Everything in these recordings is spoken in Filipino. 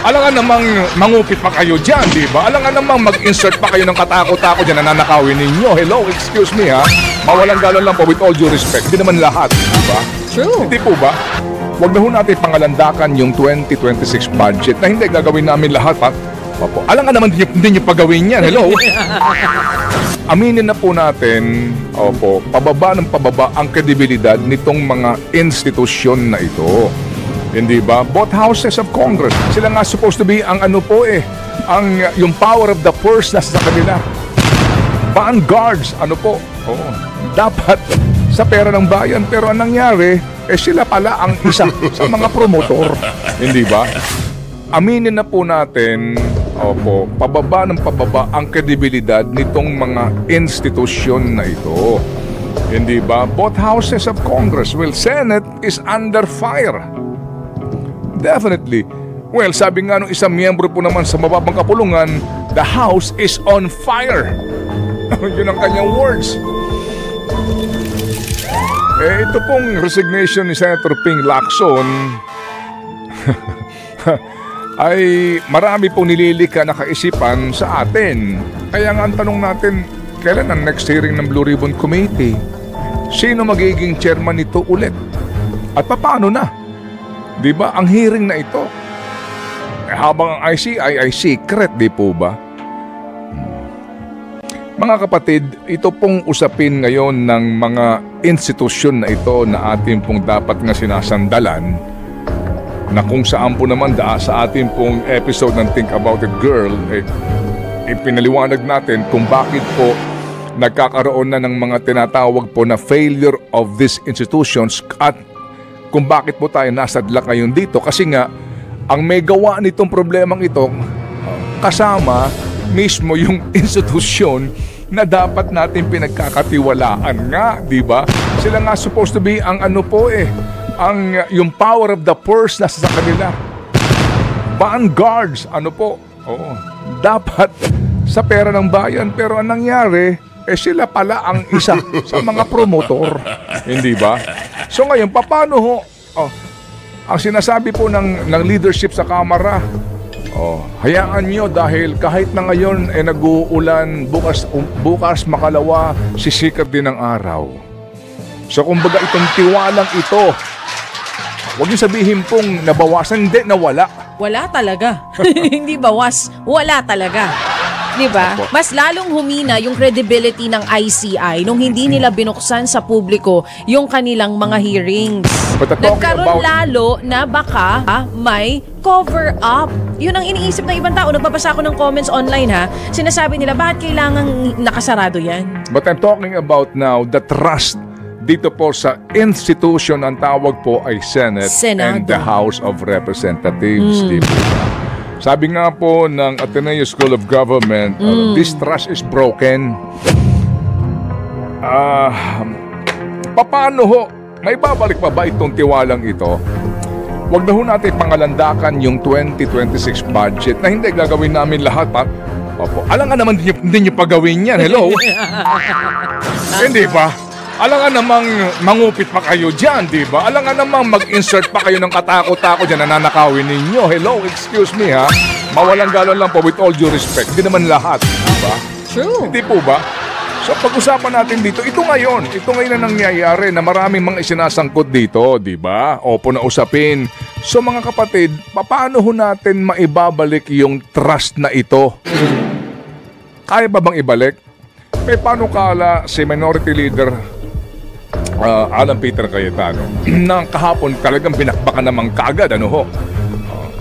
Alangan namang mangupit pa kayo dyan, di ba? Alangan namang mag-insert pa kayo ng katakot-takot dyan na nananakawin ninyo. Hello, excuse me ha. Mawalang galon lang po with all due respect. Hindi naman lahat, di ba? True. Hindi po ba? Huwag na ho natin pangalandakan yung 2026 budget na hindi gagawin namin lahat ha. Opo. Alangan naman hindi nyo pagawin yan. Hello? Aminin na po natin, opo, pababa ng pababa ang kredibilidad nitong mga institusyon na ito. Hindi ba? Both houses of Congress. Sila nga supposed to be ang ano po yung power of the purse na sa kanila. Vanguards, ano po? Oo. Dapat sa pera ng bayan. Pero ang nangyari, sila pala ang isa sa mga promotor. Hindi ba? Aminin na po natin, opo, pababa ng pababa ang kredibilidad nitong mga institusyon na ito. Hindi ba? Both houses of Congress. Well, Senate is under fire. Definitely. Well, sabi nga nung isang miyembro po naman sa mababang kapulungan, the House is on fire. Yun ang kanyang words. Ito pong resignation ni Senator Ping Lacson ay marami pong nililika na kaisipan sa atin. Kaya nga ang tanong natin, kailan ang next hearing ng Blue Ribbon Committee? Sino magiging chairman nito ulit? At paano na? Diba, ang hearing na ito, habang ang ICI ay secret, di po ba? Mga kapatid, ito pong usapin ngayon ng mga institusyon na ito na atin pong dapat nga sinasandalan, na kung saan po naman sa atin pong episode ng Think About It Girl, ipinaliwanag natin kung bakit po nagkakaroon na ng mga tinatawag po na failure of these institutions at kung bakit po tayo nasadlak ngayon dito. Kasi nga, ang may gawa nitong problemang ito, kasama mismo yung institusyon na dapat natin pinagkakatiwalaan nga, di ba? Sila nga supposed to be ang ano po yung power of the purse na sa kanila. Vanguards, ano po? Oo. Dapat sa pera ng bayan, pero ang nangyari, sila pala ang isa sa mga promotor. Hindi ba? So ngayon, paano ho? Ang sinasabi po ng leadership sa Kamara, hayaan nyo dahil kahit na ngayon nag-uulan, bukas makalawa, sisikat din ang araw. So kumbaga itong tiwalang ito, huwag niyo sabihin pong nabawasan, hindi, nawala. Wala talaga. Hindi bawas, wala talaga. Diba? Mas lalong humina yung credibility ng ICI nung hindi nila binuksan sa publiko yung kanilang mga hearings. Nagkaroon lalo na baka may cover up. Yun ang iniisip ng ibang tao. Nagbabasa ako ng comments online ha. Sinasabi nila, bakit kailangang nakasarado yan? But I'm talking about now the trust dito po sa institution. Ang tawag po ay Senate and the House of Representatives. Diba? Sabi nga po ng Ateneo School of Government, this trust is broken. Paano ho? May babalik pa ba itong tiwalang ito? Huwag na ho natin pangalandakan yung 2026 budget na hindi gagawin namin lahat. Opo. Alangan naman hindi nyo pagawin yan. Hello? Hindi ba? Alangan namang mangupit pa kayo dyan, di ba? Alangan namang mag-insert pa kayo ng katakot-takot dyan na nanakawin ninyo. Hello, excuse me ha. Mawalang galon lang po with all due respect. Hindi naman lahat, di ba? True. Hindi po ba? So pag-usapan natin dito, ito ngayon na nangyayari na maraming mga isinasangkot dito, di ba? Opo na usapin. So mga kapatid, paano ho natin maibabalik yung trust na ito? Kaya ba bang ibalik? May panukala si Minority Leader Alan Peter Cayetano na kahapon talagang binakbakan naman kaagad, ano ho?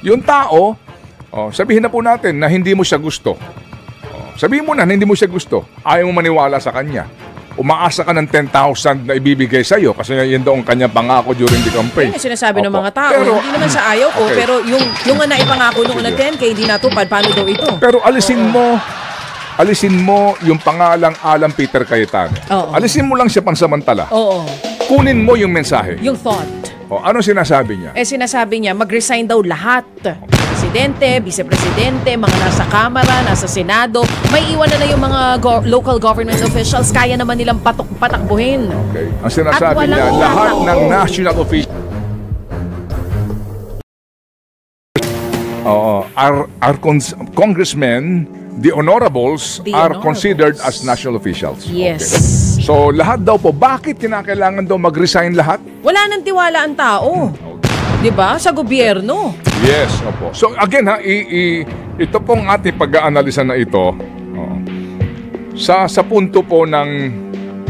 Yung tao, sabihin na po natin na hindi mo siya gusto. Sabihin mo na hindi mo siya gusto. Ayaw mo maniwala sa kanya. Umaasa ka ng 10,000 na ibibigay sa'yo kasi yan daw ang kanyang pangako during the campaign. Yan sinasabi ng mga tao. Pero, hindi naman sa ayaw ko, okay. Pero yung naipangako noong na 10K, hindi natupad. Paano daw ito? Pero alisin mo yung pangalang Alan Peter Cayetano. Alisin mo lang siya pansamantala. Oo. Kunin mo yung mensahe. Yung thought. Ano sinasabi niya? Sinasabi niya, mag-resign daw lahat. Presidente, vice-presidente, mga nasa Kamara, nasa Senado. May iwan na yung mga local government officials. Kaya naman nilang patakbuhin. Okay. Ang sinasabi niya, lahat ng national officials congressmen, the honorables, The are honorables. considered as national officials. Yes. Okay. So, lahat daw po, bakit kinakailangan daw mag-resign lahat? Wala nang tiwala ang tao. Di ba? Sa gobyerno. Yes, opo. So, again ha, ito pong ating pag-aanalisa na ito, sa punto po ng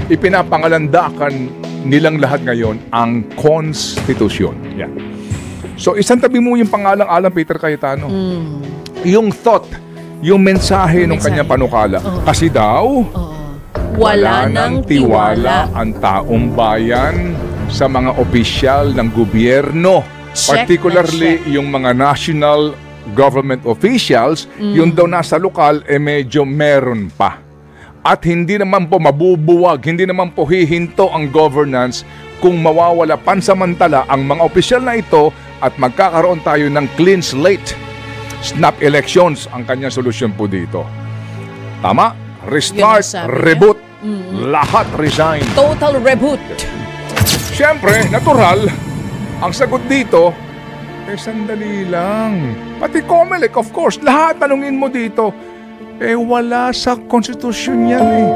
ipinapangalandakan nilang lahat ngayon ang Konstitusyon. Yan. So, isang tabi mo yung pangalang-alang Peter Cayetano. Yung thought, yung mensahe ng kanyang panukala. Kasi daw, Wala nang tiwala. ang taong bayan sa mga opisyal ng gobyerno. Check Particularly yung mga national government officials, yung daw nasa lokal, medyo meron pa. At hindi naman po mabubuwag, hindi naman po hihinto ang governance kung mawawala pansamantala ang mga opisyal na ito at magkakaroon tayo ng clean slate. Snap elections ang kanyang solusyon po dito. Tama? Restart, Yun ang sabi niya. reboot, lahat resign. Total reboot. Siyempre, natural, ang sagot dito, sandali lang. Pati COMELEC, of course, lahat tanungin mo dito, wala sa konstitusyon yan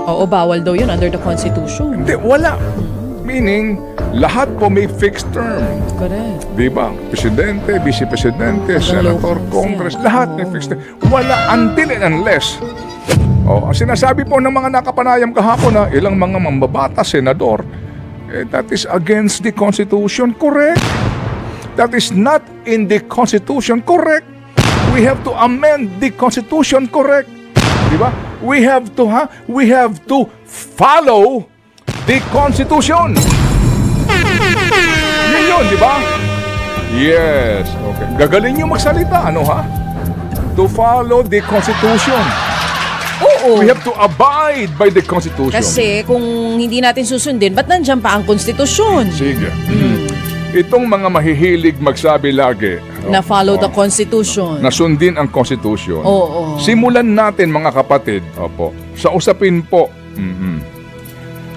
Oo, bawal daw yun under the Constitution. Hindi, wala. Meaning, lahat po may fixed term. Correct. Di ba? Presidente, vice-presidente, senator, congress, lahat may fixed term. Wala until and unless. Ang sinasabi po ng mga nakapanayam kahapon na ilang mga mambabata, senador, that is against the Constitution. Correct. That is not in the Constitution. Correct. We have to amend the Constitution. Correct. Di ba? We have to follow the Constitution. Yun, di ba? Yes. Okay. Gagaling yung magsalita, ano ha? To follow the Constitution. Oo. We have to abide by the Constitution. Kasi kung hindi natin susundin, ba't nandiyan pa ang konstitusyon? Sige. Itong mga mahihilig magsabi lagi Na follow the Constitution. na sundin ang Constitution. Oo. Simulan natin mga kapatid, sa usapin po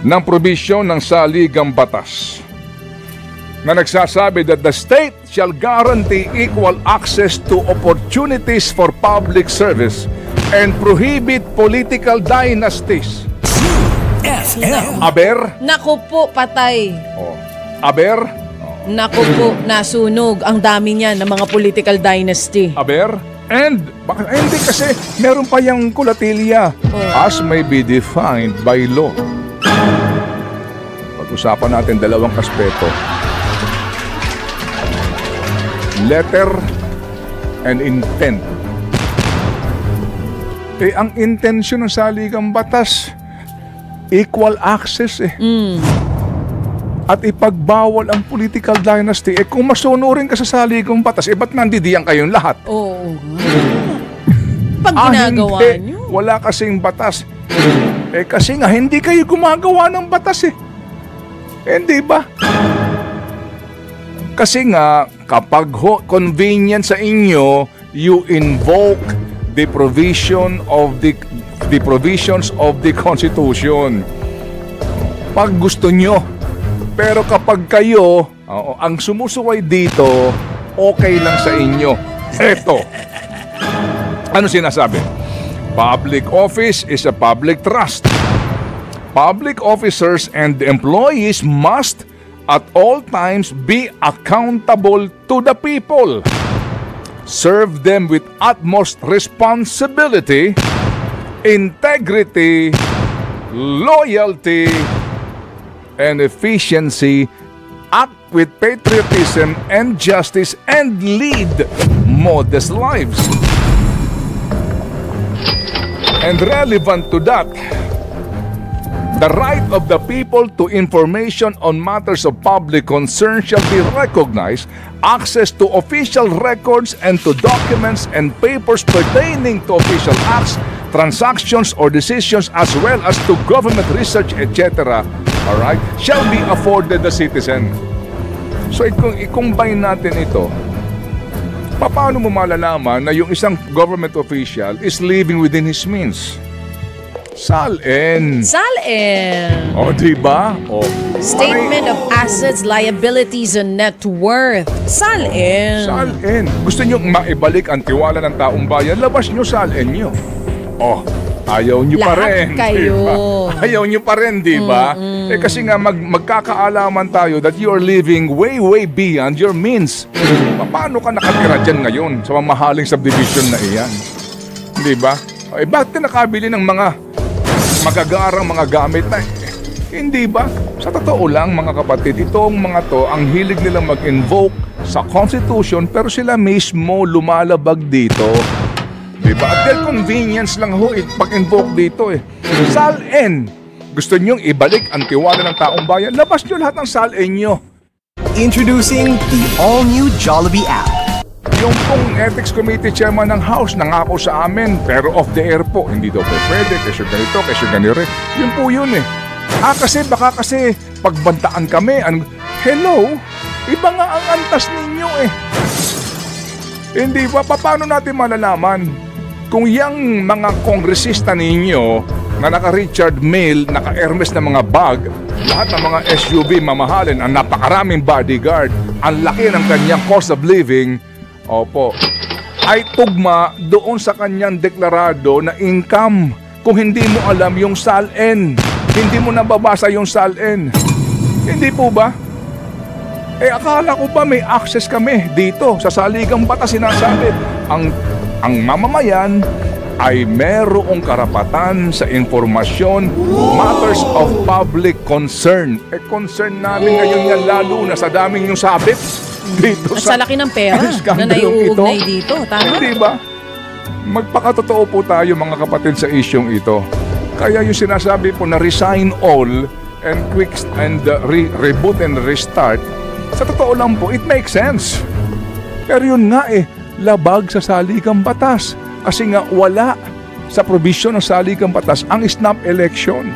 ng probisyon ng saligang batas na nagsasabi that the state shall guarantee equal access to opportunities for public service and prohibit political dynasties. Aber? Naku po, patay. Aber? Naku po, nasunog. Ang dami niyan ng mga political dynasty. Aber? And, hindi kasi meron pa yung kulatilya as may be defined by law. Pag-usapan natin dalawang aspeto. Letter and intent. Ang intensyon ng saligang batas, equal access At ipagbawal ang political dynasty. Kung masunurin ka sa saligang batas, ba't nandidiyan kayong lahat? Oo. Pag ginagawa hindi. nyo. Wala kasing batas. Kasi nga, hindi kayo gumagawa ng batas Hindi ba? Kasi nga, kapag convenient sa inyo, you invoke the provisions of the Constitution. Pag gusto nyo. Pero kapag kayo, ang sumusuway dito, okay lang sa inyo. Eto. Ano sinasabi? Public office is a public trust. Public officers and employees must at all times be accountable to the people. Serve them with utmost responsibility, integrity, loyalty, and efficiency, act with patriotism and justice, and lead modest lives. And relevant to that, the right of the people to information on matters of public concern shall be recognized, access to official records and to documents and papers pertaining to official acts, transactions, or decisions, as well as to government research, etc., shall be afforded the citizen. So, i-combine natin ito. Paano mo malalaman na yung isang government official is living within his means? SALN. SALN. O, diba? O, Statement of Assets, Liabilities, and Net Worth. SALN. SALN. Gusto nyo maibalik ang tiwala ng taong bayan, labas nyo SALN nyo. Oh, ayaw nyo pa Lahat rin. kayo. Diba? Ayaw nyo pa rin, di ba? Eh kasi nga magkakaalaman tayo that you are living way, way beyond your means. Paano ka nakatira dyan ngayon sa mamahaling subdivision na iyan? Di ba? Eh bakit ka nakabili ng mga magagarang mga gamit na hindi ba? Sa totoo lang mga kapatid, itong mga to, ang hilig nilang mag-invoke sa Constitution pero sila mismo lumalabag dito. Diba? At their convenience lang ho, pag-invoke dito eh. SALN. Gusto nyong ibalik ang tiwala ng taong bayan? Labas nyo lahat ng SALN nyo. Introducing the all-new Jollibee app. Yung pong Ethics Committee Chairman ng House nangako sa amin, pero off the air po. Hindi daw po pwede, kasi ganito, kasi ganito. Yun po yun eh. Baka kasi pagbantaan kami. Hello? Iba nga ang antas ninyo eh. Hindi ba? Paano natin malalaman? Kung yung mga kongresista ninyo na naka-Richard Mille, naka-Hermes na mga bag, lahat ng mga SUV mamahalin, ang napakaraming bodyguard, ang laki ng kanyang cost of living, opo, ay tugma doon sa kanyang deklarado na income. Kung hindi mo alam yung SALN, hindi mo nababasa yung SALN. Hindi po ba? Eh akala ko ba may access kami dito sa saligang batas sinasabi ang mamamayan ay merong karapatan sa informasyon, matters of public concern. Eh concern namin ngayon yan lalo na sa daming yung sabit dito At sa laki ng pera na naiuugnay dito. Tama? Hindi ba? Magpakatotoo po tayo mga kapatid sa isyong ito. Kaya yung sinasabi po na resign all and reboot and restart, sa totoo lang po, it makes sense. Pero yun nga labag sa saligang batas. Kasi nga wala sa provision ng saligang batas ang snap election.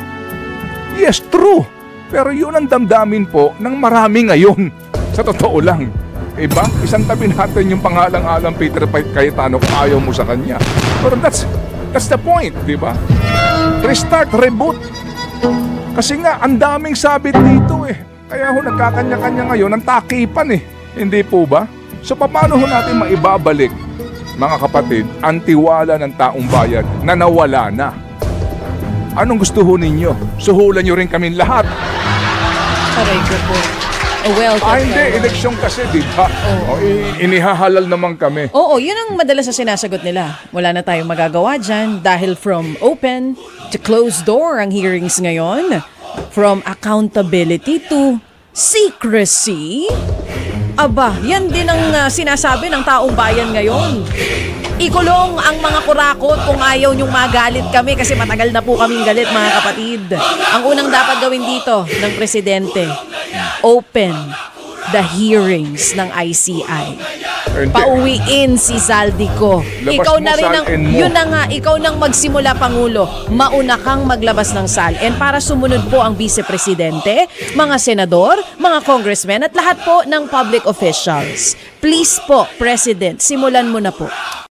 Yes, true. Pero yun ang damdamin po ng marami ngayon. Sa totoo lang. Iba, isang tabi natin yung pangalang-alang Peter Cayetano kung ayaw mo sa kanya. Pero that's the point, di ba? Restart, reboot. Kasi nga, ang daming sabit dito Kaya nagkakanya-kanya ngayon ang takipan Hindi po ba? So paano natin maibabalik, mga kapatid, ang tiwala ng taong bayan na nawala na? Anong gusto ninyo? Suhulan nyo rin kami lahat. Aray ko po. Well, hindi. Eleksyon kasi, di ba? Inihahalal naman kami. Oo, yun ang madalas na sinasagot nila. Wala na tayong magagawa dyan dahil from open to closed door ang hearings ngayon. From accountability to secrecy. Aba, yan din ang sinasabi ng taong bayan ngayon. Ikulong ang mga kurakot kung ayaw niyong magalit kami kasi matagal na po kaming galit mga kapatid. Ang unang dapat gawin dito ng presidente, open the hearings ng ICI. Pauwiin si Zaldico. Ikaw na rin ang, yun na nga, ikaw nang magsimula Pangulo. Mauna kang maglabas ng SALN para sumunod po ang vice-presidente, mga senador, mga congressmen at lahat po ng public officials. Please po, President, simulan mo na po.